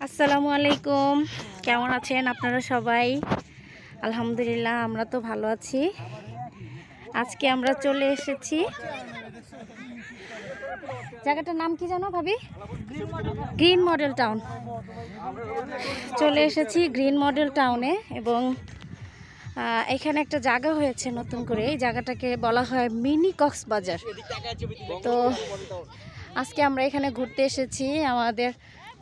আসসালামু আলাইকুম, কেমন আছেন আপনারা সবাই? আলহামদুলিল্লাহ, আমরা তো ভালো আছি। আজকে আমরা চলে এসেছি, জায়গাটার নাম কি জানো ভাবি? Green model town. চলে এসেছি গ্রিন মডেল টাউনে এবং এখানে একটা জায়গা হয়েছে নতুন করে। এই জায়গাটাকে বলা হয় মিনি কক্সবাজার। তো আজকে আমরা এখানে ঘুরতে এসেছি আমাদের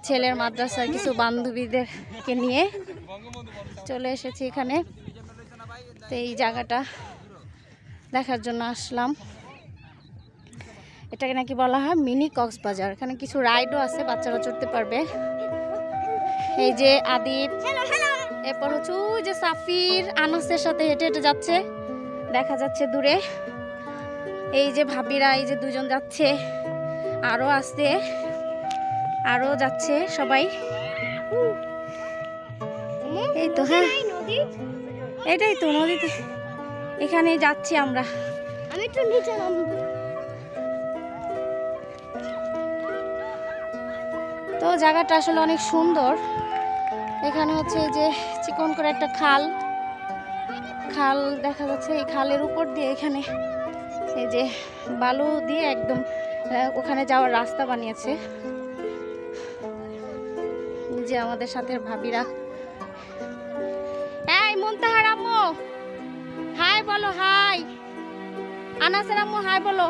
ছেলের মাদ্রাসার কিছু বান্ধবীদেরকে নিয়ে চলে এসেছি এখানে। তো এই জায়গাটা দেখার জন্য আসলাম। এটাকে নাকি বলা হয় মিনি কক্সবাজার। এখানে কিছু রাইডও আছে, বাচ্চারা চড়তে পারবে। এই যে আদিব, এরপর হচ্ছে ওই যে সাফির আনাসের সাথে হেঁটে হেঁটে যাচ্ছে, দেখা যাচ্ছে দূরে। এই যে ভাবিরা, এই যে দুজন যাচ্ছে, আরও আসছে, আরও যাচ্ছে সবাই। এই তো, হ্যাঁ এটাই তো নদীতে, এখানে যাচ্ছি আমরা। আমি একটু নিচে নামবো। তো জায়গাটা আসলে অনেক সুন্দর। এখানে হচ্ছে এই যে চিকন করে একটা খাল দেখা যাচ্ছে। এই খালের উপর দিয়ে এখানে এই যে বালু দিয়ে একদম ওখানে যাওয়ার রাস্তা বানিয়েছে। যে আমাদের সাথে ভাবিরা, এই মুনতাহার আম্মু হাই বলো, হাই আনাসের আম্মু হাই বলো।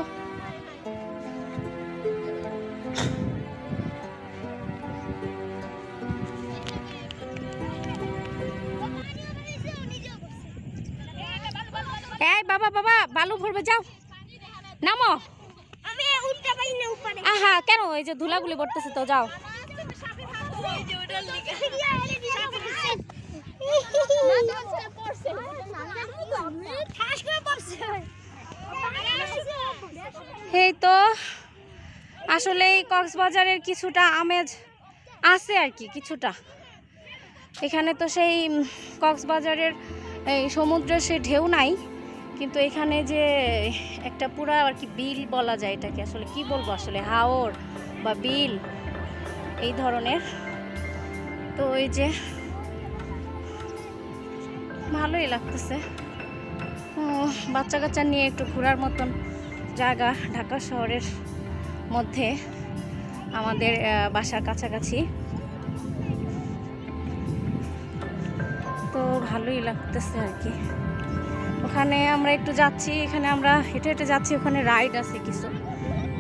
এই বাবা বাবা বালু ভরবে, যাও নামো। আহা কেন, এই যে ধুলাগুলি পড়তেছে তো, যাও। এই তো আসলে এই কক্সবাজারের কিছুটা আমেজ আছে আর কি, কিছুটা। এখানে তো সেই কক্সবাজারের এই সমুদ্রের সে ঢেউ নাই, কিন্তু এখানে যে একটা পুরা আর কি বিল বলা যায় এটাকে, আসলে কি বলবো, আসলে হাওর বা বিল এই ধরনের। তো এই যে ভালোই লাগতেছে, বাচ্চা কাচ্চা নিয়ে একটু ঘোরার মতন জায়গা। ঢাকা শহরের মধ্যে আমাদের বাসার কাছাকাছি, তো ভালোই লাগতেছে আর কি। ওখানে আমরা একটু যাচ্ছি, এখানে আমরা হেঁটে হেঁটে যাচ্ছি। ওখানে রাইড আছে কিছু,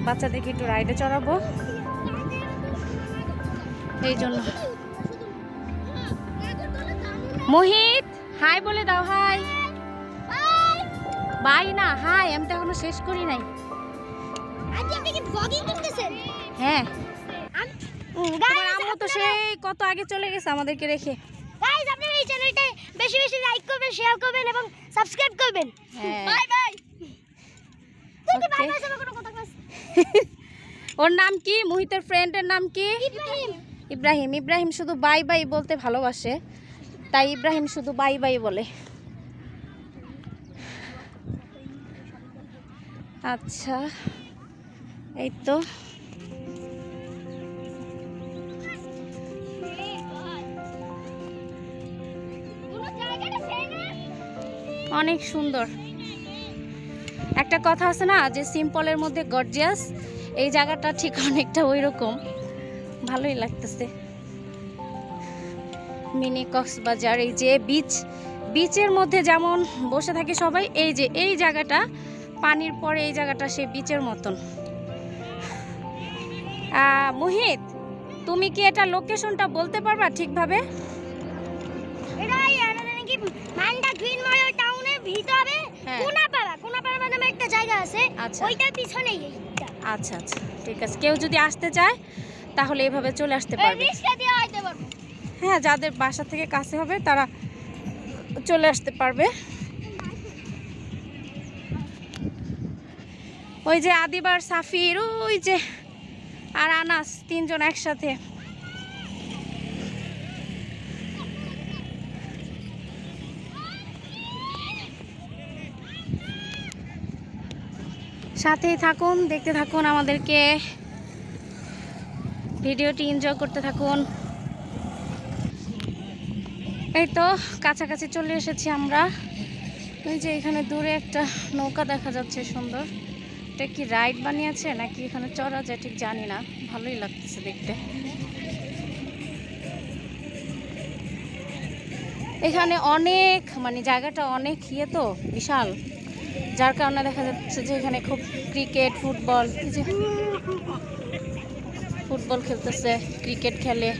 বাচ্চাদেরকে একটু রাইডে চড়াবো এই জন্য। মোহিত হাই বলে দাও, হাই। বাই না, হাই। আমি তো এখনো শেষ করি নাই। হ্যাঁ, আমরা তো সেই কত আগে চলে গেছে আমাদেরকে রেখে। গাইস, আপনারা এই চ্যানেলটা বেশি বেশি লাইক করবেন, শেয়ার করবেন এবং সাবস্ক্রাইব করবেন। Bye bye. তুই কি বাই বাই বলে কোনো কথা কস? ওর নাম কি? মোহিতের ফ্রেন্ডের নাম কি? ইব্রাহিম। ইব্রাহিম শুধু বাই বাই বলতে ভালোবাসে, তাই ইব্রাহিম শুধু বাই বাই বলে। আচ্ছা, এই তো অনেক সুন্দর। একটা কথা আছে না যে সিম্পলের মধ্যে গর্জিয়াস, এই জায়গাটা ঠিক অনেকটা ওই রকম। ভালোই লাগতেছে মিনি কক্সবাজার। এই যে বিচের মধ্যে যেমন বসে থাকে সবাই, এই যে এই জায়গাটা পানির পরে, এই জায়গাটা সেই বিচের মতন। মোহিত, তুমি কি এটা লোকেশনটা বলতে পারবা ঠিকভাবে? গ্রিন মডেল টাউনের ভিতরে কোনাপাড়া নামে একটা জায়গা আছে, ওইটার পিছনেই এইটা। আচ্ছা আচ্ছা, ঠিক আছে। কেউ যদি আসতে চায় তাহলে এভাবে চলে আসতে পারবে। হ্যাঁ, যাদের বাসা থেকে কাছে হবে তারা চলে আসতে পারবে। ওই যে আদিবার, সাফির, ওই যে আর আনাস, তিনজন একসাথে। সাথেই থাকুন, দেখতে থাকুন আমাদেরকে, ভিডিওটি এনজয় করতে থাকুন। এই তো কাছাকাছি চলে এসেছি আমরা। ওই যে এখানে দূরে একটা নৌকা দেখা যাচ্ছে সুন্দর। এটা কি রাইড বানিয়েছে নাকি এখানে চড়া যায় ঠিক জানি না, ভালোই লাগতেছে দেখতে। এখানে অনেক মানে জায়গাটা অনেক ইয়ে তো বিশাল, যার কারণে দেখা যাচ্ছে যে এখানে খুব ক্রিকেট ফুটবল, এই যে ফুটবল খেলতেছে, ক্রিকেট খেলে।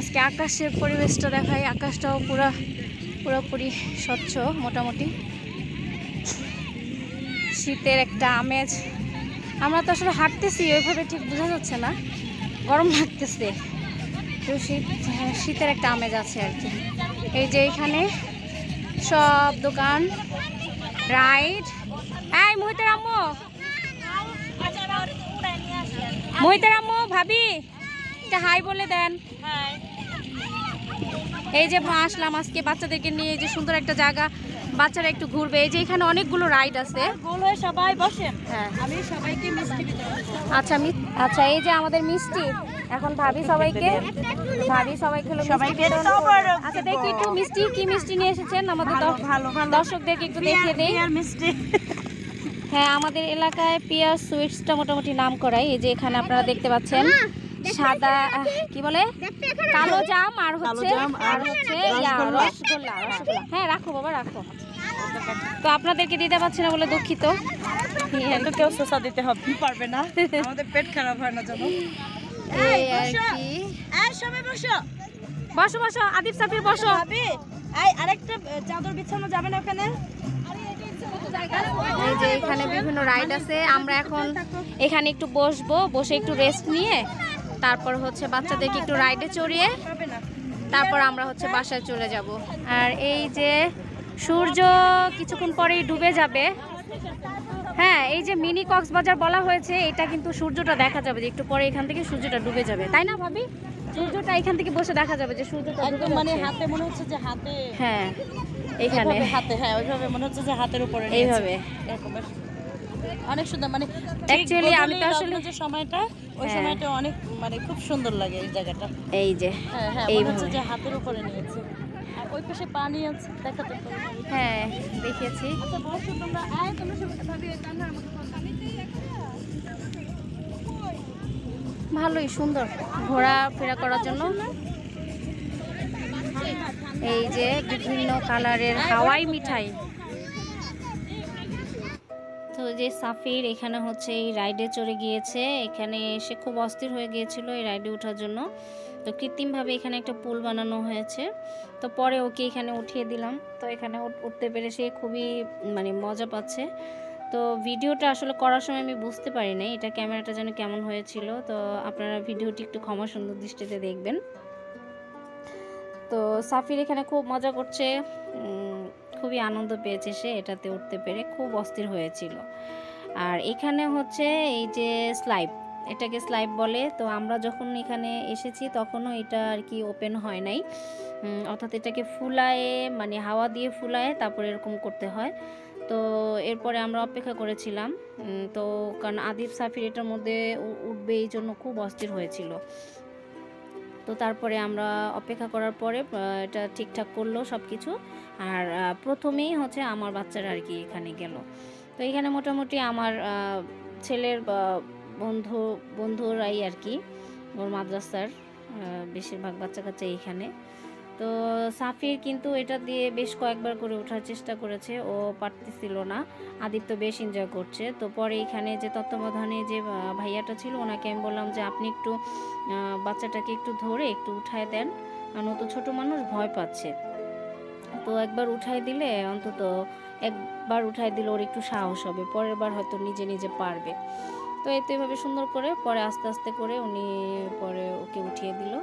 আজকে আকাশের পরিবেশটা দেখাই, আকাশটাও পুরোপুরি স্বচ্ছ মোটামুটি। শীতের একটা আমেজ। আমরা তো আসলে হাঁটতেছি ওইভাবে ঠিক বোঝা যাচ্ছে না, গরম লাগতেছে তো শীতের একটা আমেজ আছে আর কি। এই যে এখানে সব দোকান, রাইড। এই মোহিতের আম্মু, মোহিতের আম্মু, ভাবি একটা হাই বলে দেন। এই যে আসলাম আজকে বাচ্চাদেরকে নিয়ে, এই যে সুন্দর একটা জায়গা, বাচ্চারা একটু ঘুরবে। এই যে এখানে অনেকগুলো রাইড আছে। সবাই বসেন, হ্যাঁ আমি সবাইকে মিষ্টি আচ্ছা আচ্ছা, এই যে আমাদের মিষ্টি এখন ভাবি সবাইকে সবাইকে আচ্ছা দেখি একটু মিষ্টি, কি মিষ্টি নিয়ে এসেছেন আমাদের দর্শকদেরকে একটু দেখিয়ে দেই। মিষ্টি, হ্যাঁ আমাদের এলাকায় পিয়ার সুইটসটা মোটামুটি নাম করাই। এই যে এখানে আপনারা দেখতে পাচ্ছেন সাদা কি বলে কালো জাম আর হচ্ছে রসগোল্লা। হ্যাঁ রাখো বাবা রাখো। তো আপনাদেরকে দিতে পারছি না বলে দুঃখিত। কেউ শসা দিতে হবে পারবে না, আমাদের পেট খারাপ হয় না যেন। এই আর কি, সবাই বসো বসো বসো, আদিব সাফির বসো। আরেকটা চাদর বিছানো যাবে না ওখানে? এই যে এখানে বিভিন্ন রাইড আছে। আমরা এখন এখানে একটু বসবো, বসে একটু রেস্ট নিয়ে তারপর হচ্ছে বাচ্চাদেরকে একটু রাইডে চড়িয়ে তারপর আমরা হচ্ছে বাসায় চলে যাব। আর এই যে সূর্য কিছুক্ষণ পরেই ডুবে যাবে। হ্যাঁ এই যে মিনি কক্সবাজার বলা হয়েছে, এটা কিন্তু সূর্যটা দেখা যাবে যে একটু পরে এখান থেকে সূর্যটা ডুবে যাবে, তাই না ভাবি? সূর্যটা এখান থেকে বসে দেখা যাবে যে সূর্যটা একদম মানে হাতে মনে হচ্ছে যে হাতে, হ্যাঁ এখানে হাতে, হ্যাঁ ওইভাবে মনে হচ্ছে যে হাতের উপরে এইভাবে অনেক সুন্দর। মানে অ্যাকচুয়ালি আমি তো আসলে যে সময়টা ওই সময়টা অনেক মানে খুব সুন্দর লাগে এই জায়গাটা। এই যে এই হচ্ছে যে হাতের উপরে নিয়েছে, আর ওই পাশে পানি আছে দেখাতে পারো। হ্যাঁ দেখিয়েছি। আচ্ছা বসো তোমরা, তোমরা সব ভাবি কান্নার মতো ভালোই সুন্দর ঘোরাফেরা করার জন্য। এই যে বিভিন্ন কালারের হাওয়াই মিঠাই। তো যে সাফির এখানে হচ্ছে এই রাইডে চড়ে গিয়েছে, এখানে সে খুব অস্থির হয়ে গিয়েছিল এই রাইডে ওঠার জন্য। তো কৃত্রিমভাবে এখানে একটা পুল বানানো হয়েছে, তো পরে ওকে এখানে উঠিয়ে দিলাম। তো এখানে উঠতে পেরে সে খুবই মানে মজা পাচ্ছে। তো ভিডিওটা আসলে করার সময় আমি বুঝতে পারি নাই এটা ক্যামেরাটা যেন কেমন হয়েছিল। তো আপনারা ভিডিওটি একটু ক্ষমা সুন্দর দৃষ্টিতে দেখবেন। তো সাফির এখানে খুব মজা করছে, খুবই আনন্দ পেয়েছে সে এটাতে উঠতে পেরে, খুব অস্থির হয়েছিল। আর এখানে হচ্ছে এই যে স্লাইড, এটাকে স্লাইড বলে। তো আমরা যখন এখানে এসেছি তখনও এটা আর কি ওপেন হয় নাই, অর্থাৎ এটাকে ফুলায় মানে হাওয়া দিয়ে ফুলায় তারপর এরকম করতে হয়। তো এরপরে আমরা অপেক্ষা করেছিলাম, তো কারণ আদিব সাফির এটার মধ্যে উঠবে এই জন্য খুব অস্থির হয়েছিল। তো তারপরে আমরা অপেক্ষা করার পরে এটা ঠিকঠাক করলো সব কিছু। আর প্রথমেই হচ্ছে আমার বাচ্চারা আর কি এখানে গেল। তো এখানে মোটামুটি আমার ছেলের বন্ধুরাই আর কি, ওর মাদ্রাসার বেশিরভাগ বাচ্চা কাচ্চা এইখানে। তো সাফির কিন্তু এটা দিয়ে বেশ কয়েকবার করে ওঠার চেষ্টা করেছে, ও পারতেছিল না। আদিত্য বেশ এনজয় করছে। তো পরে এখানে যে তত্ত্বাবধানে যে ভাইয়াটা ছিল ওনাকে আমি বললাম যে আপনি একটু বাচ্চাটাকে একটু ধরে একটু উঠায় দেন, কারণ ও তো ছোটো মানুষ ভয় পাচ্ছে। তো একবার উঠাই দিলে, অন্তত একবার উঠাই দিলে ওর একটু সাহস হবে, পরের বার হয়তো নিজে নিজে পারবে। তো এই তো এভাবে সুন্দর করে পরে আস্তে আস্তে করে উনি পরে ওকে উঠিয়ে দিল,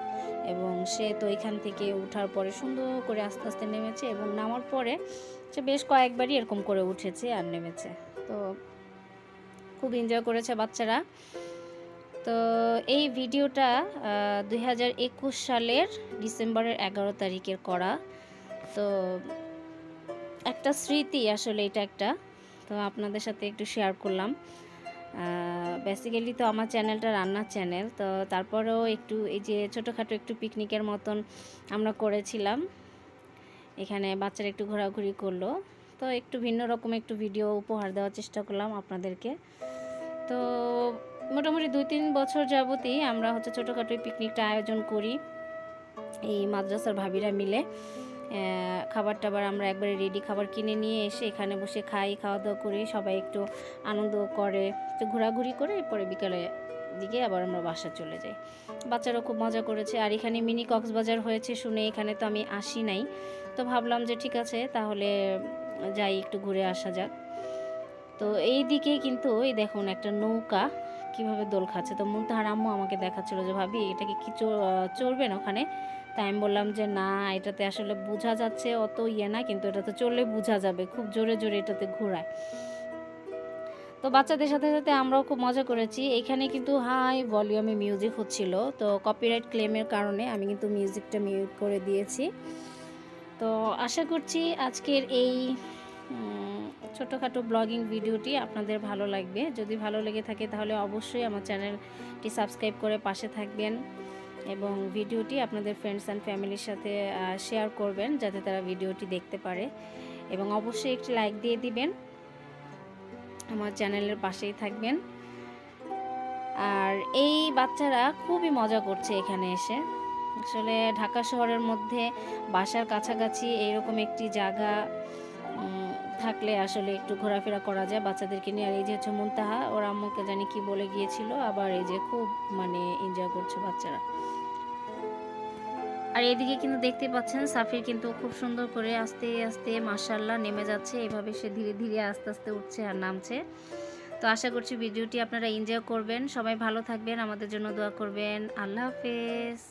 এবং সে তো এখান থেকে উঠার পরে সুন্দর করে আস্তে আস্তে নেমেছে, এবং নামার পরে সে বেশ কয়েকবারই এরকম করে উঠেছে আর নেমেছে। তো খুব এনজয় করেছে বাচ্চারা। তো এই ভিডিওটা 2021 সালের ডিসেম্বরের 11 তারিখের করা। তো একটা স্মৃতি আসলে এটা একটা, তো আপনাদের সাথে একটু শেয়ার করলাম। বেসিক্যালি তো আমার চ্যানেলটা রান্নার চ্যানেল, তো তারপরেও একটু এই যে ছোটোখাটো একটু পিকনিকের মতন আমরা করেছিলাম। এখানে বাচ্চারা একটু ঘোরাঘুরি করলো, তো একটু ভিন্ন রকম একটু ভিডিও উপহার দেওয়ার চেষ্টা করলাম আপনাদেরকে। তো মোটামুটি 2-3 বছর যাবতই আমরা হচ্ছে ছোটোখাটো পিকনিকটা আয়োজন করি এই মাদ্রাসার ভাবিরা মিলে। খাবার টাবার আমরা একবারে রেডি খাবার কিনে নিয়ে এসে এখানে বসে খাই, খাওয়া দাওয়া করে সবাই একটু আনন্দ করে, একটু ঘোরাঘুরি করে এরপরে বিকালে দিকে আবার আমরা বাসা চলে যাই। বাচ্চারাও খুব মজা করেছে। আর এখানে মিনি কক্সবাজার হয়েছে শুনে এখানে তো আমি আসি নাই, তো ভাবলাম যে ঠিক আছে তাহলে যাই, একটু ঘুরে আসা যাক। তো এই দিকে কিন্তু এই দেখুন একটা নৌকা কিভাবে দোল খাচ্ছে। তো মুনতাহার আম্মু আমাকে দেখাচ্ছিল যে ভাবি এটাকে কি চড়বেন ওখানে? তাই আমি বললাম যে না, এটাতে আসলে বোঝা যাচ্ছে অত ইয়ে না, কিন্তু এটাতে চললে বোঝা যাবে, খুব জোরে জোরে এটাতে ঘোরায়। তো বাচ্চাদের সাথে সাথে আমরাও খুব মজা করেছি। এখানে কিন্তু হাই ভলিউমে মিউজিক হচ্ছিল, তো কপিরাইট ক্লেমের কারণে আমি কিন্তু মিউজিকটা মিউট করে দিয়েছি। তো আশা করছি আজকের এই ছোটোখাটো ব্লগিং ভিডিওটি আপনাদের ভালো লাগবে। যদি ভালো লেগে থাকে তাহলে অবশ্যই আমার চ্যানেলটি সাবস্ক্রাইব করে পাশে থাকবেন এবং ভিডিওটি আপনাদের ফ্রেন্ডস অ্যান্ড ফ্যামিলির সাথে শেয়ার করবেন যাতে তারা ভিডিওটি দেখতে পারে, এবং অবশ্যই একটি লাইক দিয়ে দিবেন, আমার চ্যানেলের পাশেই থাকবেন। আর এই বাচ্চারা খুবই মজা করছে এখানে এসে। আসলে ঢাকা শহরের মধ্যে বাসার কাছাকাছি এইরকম একটি জায়গা থাকলে আসলে একটু ঘোরাফেরা করা যায় বাচ্চাদেরকে নিয়ে। আর এই যে হচ্ছে মুনতাহা, ওর আম্মুকে জানি কি বলে গিয়েছিল, আবার এই যে খুব মানে এনজয় করছে বাচ্চারা। আর এদিকে কিন্তু দেখতে পাচ্ছেন সাফির কিন্তু খুব সুন্দর করে আস্তে আস্তে মাশাআল্লাহ নেমে যাচ্ছে, এভাবে সে ধীরে ধীরে আস্তে আস্তে উঠছে আর নামছে। তো আশা করছি ভিডিওটি আপনারা এনজয় করবেন। সবাই ভালো থাকবেন, আমাদের জন্য দোয়া করবেন। আল্লাহ হাফেজ।